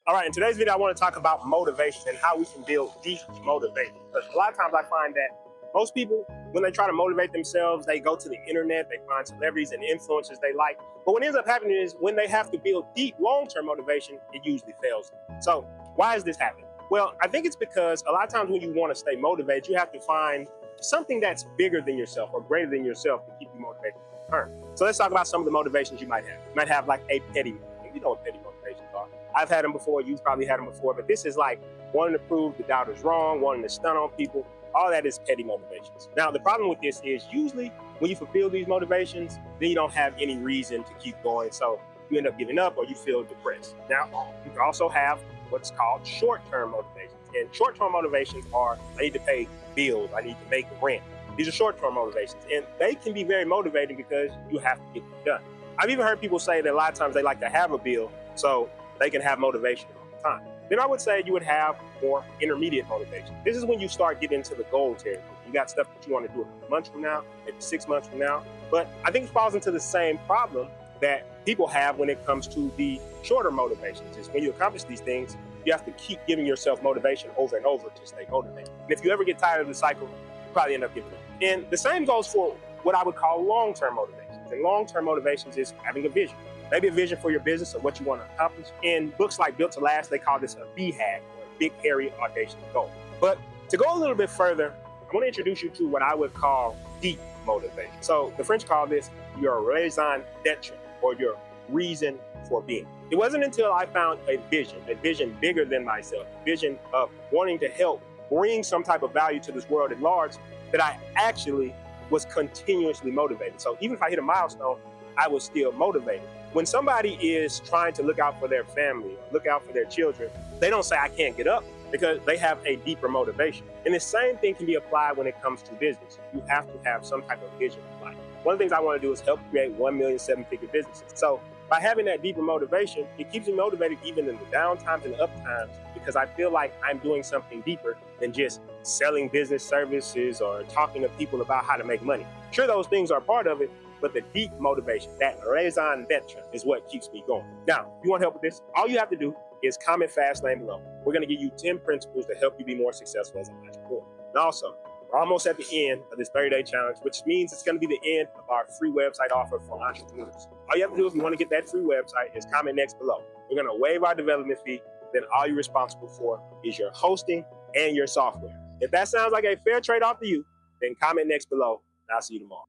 All right, in today's video, I want to talk about motivation and how we can build deep motivation. Because a lot of times I find that most people, when they try to motivate themselves, they go to the internet, they find celebrities and influencers they like. But what ends up happening is when they have to build deep, long-term motivation, it usually fails. So why is this happening? Well, I think it's because a lot of times when you want to stay motivated, you have to find something that's bigger than yourself or greater than yourself to keep you motivated in turn. So let's talk about some of the motivations you might have. You might have like a petty motivation. You know what petty motivations are. I've had them before, you've probably had them before, but this is like wanting to prove the doubters wrong, wanting to stun on people. All that is petty motivations. Now, the problem with this is usually when you fulfill these motivations, then you don't have any reason to keep going. So you end up giving up or you feel depressed. Now, you can also have what's called short-term motivations. And short-term motivations are, I need to pay bills, I need to make rent. These are short-term motivations, and they can be very motivating because you have to get them done. I've even heard people say that a lot of times they like to have a bill so they can have motivation all the time. Then I would say you would have more intermediate motivation. This is when you start getting into the goal territory. You got stuff that you want to do a couple months from now, maybe 6 months from now. But I think it falls into the same problem that people have when it comes to the shorter motivations. Is when you accomplish these things, you have to keep giving yourself motivation over and over to stay motivated. And if you ever get tired of the cycle, you probably end up giving up. And the same goes for what I would call long-term motivations. And long-term motivations is having a vision. Maybe a vision for your business or what you want to accomplish. In books like Built to Last, they call this a BHAG, or a big, hairy, audacious goal. But to go a little bit further, I want to introduce you to what I would call deep motivation. So the French call this your raison d'etre, or your reason for being. It wasn't until I found a vision bigger than myself, a vision of wanting to help bring some type of value to this world at large, that I actually was continuously motivated. So even if I hit a milestone, I was still motivated. When somebody is trying to look out for their family, or look out for their children, they don't say, I can't get up, because they have a deeper motivation. And the same thing can be applied when it comes to business. You have to have some type of vision in life. One of the things I want to do is help create 1 million seven-figure businesses. So by having that deeper motivation, it keeps me motivated even in the down times and the up times, because I feel like I'm doing something deeper than just selling business services or talking to people about how to make money. Sure, those things are part of it, but the deep motivation, that raison d'etre, is what keeps me going. Now, if you want help with this, all you have to do is comment Fastlane below. We're going to give you 10 principles to help you be more successful as an entrepreneur. And also, we're almost at the end of this 30-day challenge, which means it's going to be the end of our free website offer for entrepreneurs. All you have to do if you want to get that free website is comment next below. We're going to waive our development fee. Then all you're responsible for is your hosting and your software. If that sounds like a fair trade-off to you, then comment next below, and I'll see you tomorrow.